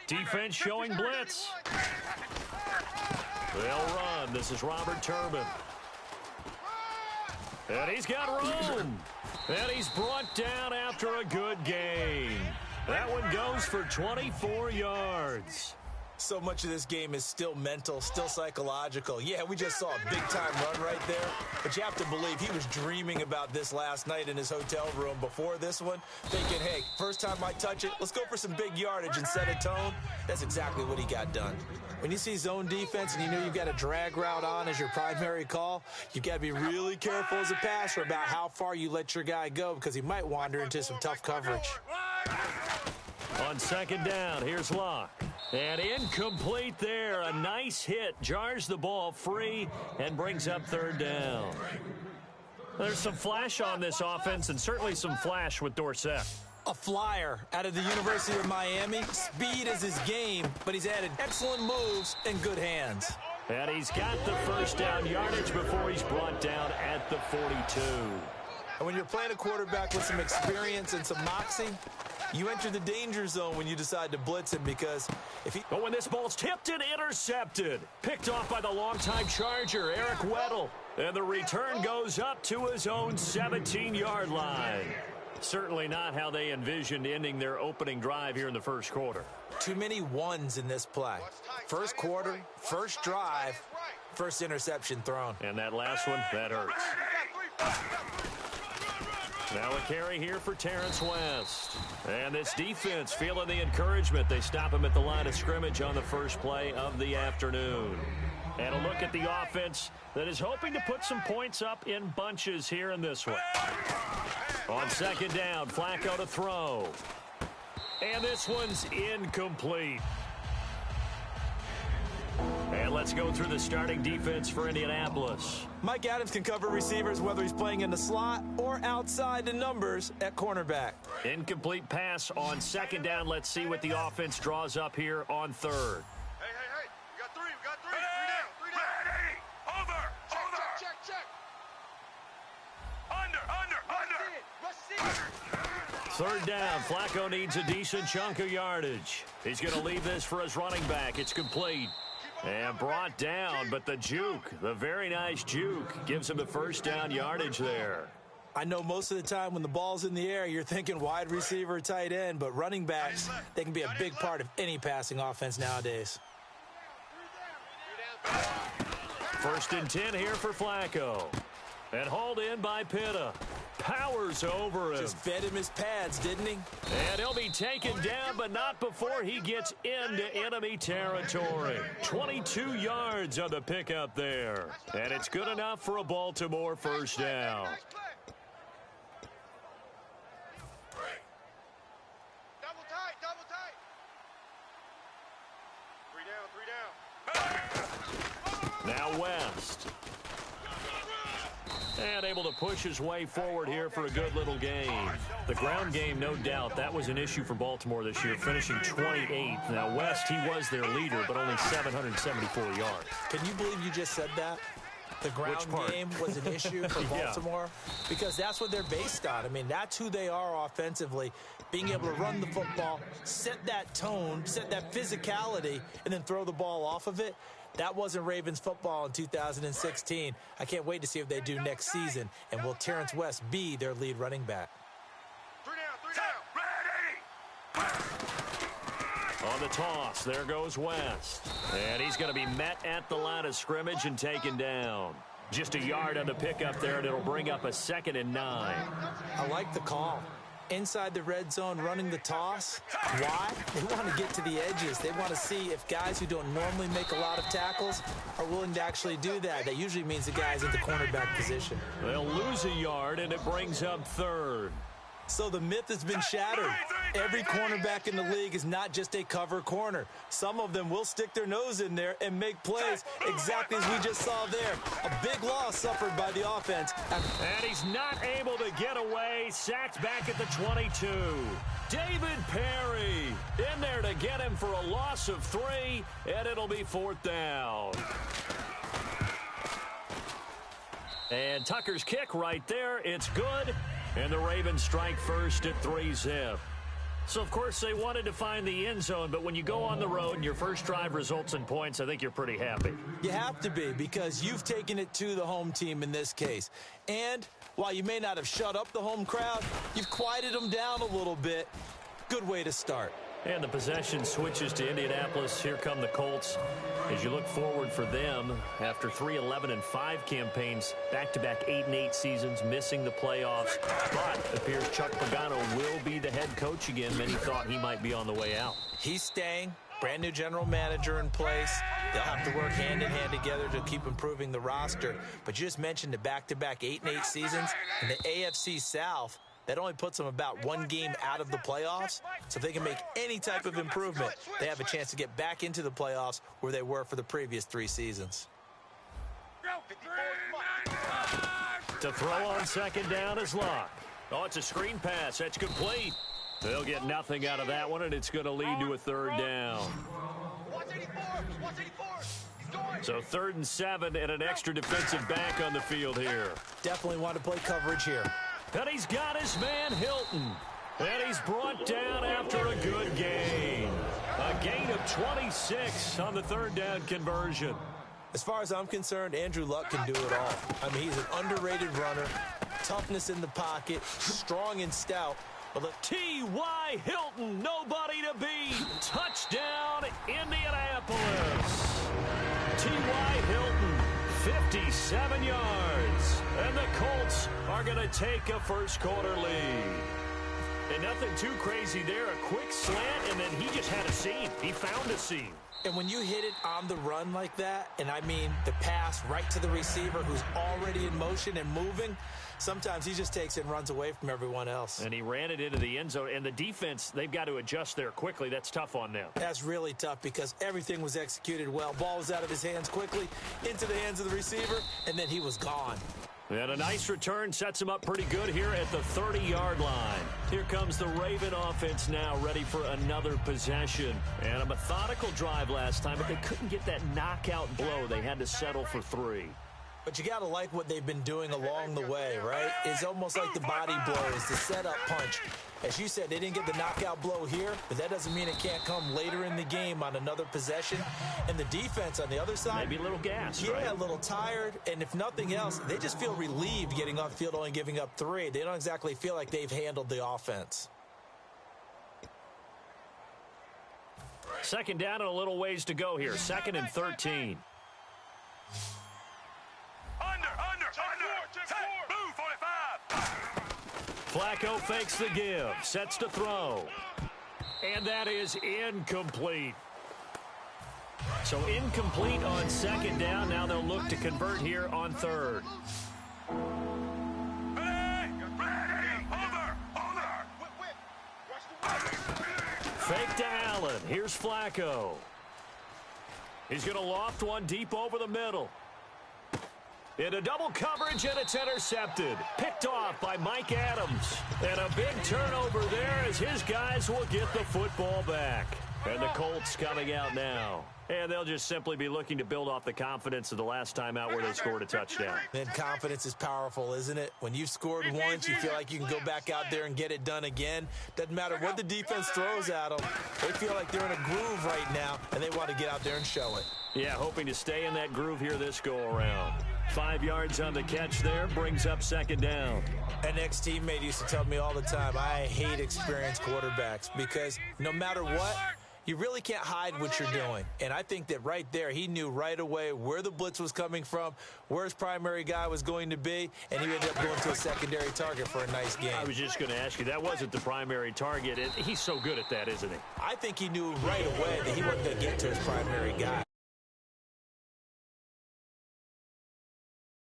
Defense showing blitz. They'll run. This is Robert Turbin. And he's got room. And he's brought down after a good game. That one goes for 24 yards. So much of this game is still mental, still psychological. Yeah, we just saw a big-time run right there, but you have to believe he was dreaming about this last night in his hotel room before this one, thinking, hey, first time I touch it, let's go for some big yardage and set a tone. That's exactly what he got done. When you see zone defense and you know you've got a drag route on as your primary call, you've got to be really careful as a passer about how far you let your guy go because he might wander into some tough coverage. On second down, here's Locke. And incomplete there. A nice hit. Jars the ball free and brings up third down. There's some flash on this offense and certainly some flash with Dorsett. A flyer out of the University of Miami. Speed is his game, but he's added excellent moves and good hands. And he's got the first down yardage before he's brought down at the 42. And when you're playing a quarterback with some experience and some moxie, you enter the danger zone when you decide to blitz him because if he... But when this ball's tipped and intercepted, picked off by the longtime Charger, Eric Weddle. And the return goes up to his own 17-yard line. Certainly not how they envisioned ending their opening drive here in the first quarter. Too many ones in this play. First quarter, first drive, first interception thrown. And that last one, that hurts. Now a carry here for Terrence West. And this defense feeling the encouragement. They stop him at the line of scrimmage on the first play of the afternoon. And a look at the offense that is hoping to put some points up in bunches here in this one. On second down, Flacco to throw. And this one's incomplete. And let's go through the starting defense for Indianapolis. Mike Adams can cover receivers whether he's playing in the slot or outside the numbers at cornerback. Incomplete pass on second down. Let's see what the offense draws up here on third. Hey. We got three. Three down. Ready. Over. Check. Under. Third down. Flacco needs a decent chunk of yardage. He's going to leave this for his running back. It's complete. And brought down, but the juke, the very nice juke, gives him the first down yardage there. I know most of the time when the ball's in the air, you're thinking wide receiver, tight end, but running backs, they can be a big part of any passing offense nowadays. First and 10 here for Flacco. And hauled in by Pitta. Powers over him. Just fed him his pads, didn't he? And he'll be taken down, but not before he gets into enemy territory. 22 yards on the pickup there. And it's good enough for a Baltimore first down. Double tight. 3 down. Now West. And able to push his way forward here for a good little game. The ground game, no doubt, that was an issue for Baltimore this year, finishing 28th. Now, West, he was their leader, but only 774 yards. Can you believe you just said that? The ground game was an issue for Baltimore? Yeah. Because that's what they're based on. I mean, that's who they are offensively. Being able to run the football, set that tone, set that physicality, and then throw the ball off of it. That wasn't Ravens football in 2016. I can't wait to see what they do next season. And will Terrence West be their lead running back? 3 down. Ready. On the toss, there goes West. And he's going to be met at the line of scrimmage and taken down. Just a yard on the pickup there, and it'll bring up a 2nd and 9. I like the call. Inside the red zone, running the toss. Why? They want to get to the edges. They want to see if guys who don't normally make a lot of tackles are willing to actually do that. That usually means the guy's at the cornerback position. They'll lose a yard, and it brings up 3rd. So the myth has been shattered. Every cornerback in the league is not just a cover corner. Some of them will stick their nose in there and make plays exactly as we just saw there. A big loss suffered by the offense. And he's not able to get away. Sacked back at the 22. David Perry in there to get him for a loss of 3, and it'll be 4th down. And Tucker's kick right there. It's good. And the Ravens strike first at 3-zip. So, of course, they wanted to find the end zone, but when you go on the road and your first drive results in points, I think you're pretty happy. You have to be, because you've taken it to the home team in this case. And while you may not have shut up the home crowd, you've quieted them down a little bit. Good way to start. And the possession switches to Indianapolis. Here come the Colts. As you look forward for them, after 3 11-5 campaigns, back-to-back 8-8 seasons, missing the playoffs. But it appears Chuck Pagano will be the head coach again. Many thought he might be on the way out. He's staying. Brand new general manager in place. They'll have to work hand-in-hand together to keep improving the roster. But you just mentioned the back-to-back 8-8 seasons in the AFC South. That only puts them about one game out of the playoffs. So if they can make any type of improvement, they have a chance to get back into the playoffs where they were for the previous 3 seasons. To throw on second down is Locke. Oh, it's a screen pass. That's complete. They'll get nothing out of that one, and it's going to lead to a third down. So 3rd and 7 and an extra defensive back on the field here. Definitely want to play coverage here. And he's got his man Hilton. And he's brought down after a good gain. A gain of 26 on the 3rd down conversion. As far as I'm concerned, Andrew Luck can do it all. I mean, he's an underrated runner. Toughness in the pocket, strong and stout. T.Y. Hilton, nobody to beat. Touchdown, Indianapolis. T.Y. Hilton, 57 yards. And the Colts are going to take a first quarter lead. And nothing too crazy there. A quick slant, and then he just had a seam. He found a seam. And when you hit it on the run like that, and I mean the pass right to the receiver who's already in motion and moving, sometimes he just takes it and runs away from everyone else. And he ran it into the end zone. And the defense, they've got to adjust there quickly. That's tough on them. That's really tough because everything was executed well. Ball was out of his hands quickly, into the hands of the receiver, and then he was gone. And a nice return sets him up pretty good here at the 30-yard line. Here comes the Raven offense now, ready for another possession. And a methodical drive last time, but they couldn't get that knockout blow. They had to settle for 3. But you got to like what they've been doing along the way, right? It's almost like the body blows, the setup punch. As you said, they didn't get the knockout blow here, but that doesn't mean it can't come later in the game on another possession. And the defense on the other side, maybe a little gassed, yeah, right? a little tired. And if nothing else, they just feel relieved getting off the field, only giving up 3. They don't exactly feel like they've handled the offense. Second down and a little ways to go here. 2nd and 13. Flacco fakes the give, sets to throw. And that is incomplete. So incomplete on 2nd down. Now they'll look to convert here on 3rd. Fake to Allen. Here's Flacco. He's going to loft one deep over the middle. Into double coverage, and it's intercepted. Picked off by Mike Adams. And a big turnover there as his guys will get the football back. And the Colts coming out now. And they'll just simply be looking to build off the confidence of the last time out where they scored a touchdown. And confidence is powerful, isn't it? When you've scored once, you feel like you can go back out there and get it done again. Doesn't matter what the defense throws at them. They feel like they're in a groove right now, and they want to get out there and show it. Yeah, hoping to stay in that groove here this go-around. 5 yards on the catch there, brings up 2nd down. An ex-teammate used to tell me all the time, I hate experienced quarterbacks because no matter what, you really can't hide what you're doing. And I think that right there, he knew right away where the blitz was coming from, where his primary guy was going to be, and he ended up going to a secondary target for a nice game. I was just going to ask you, that wasn't the primary target. He's so good at that, isn't he? I think he knew right away that he wasn't going to get to his primary guy.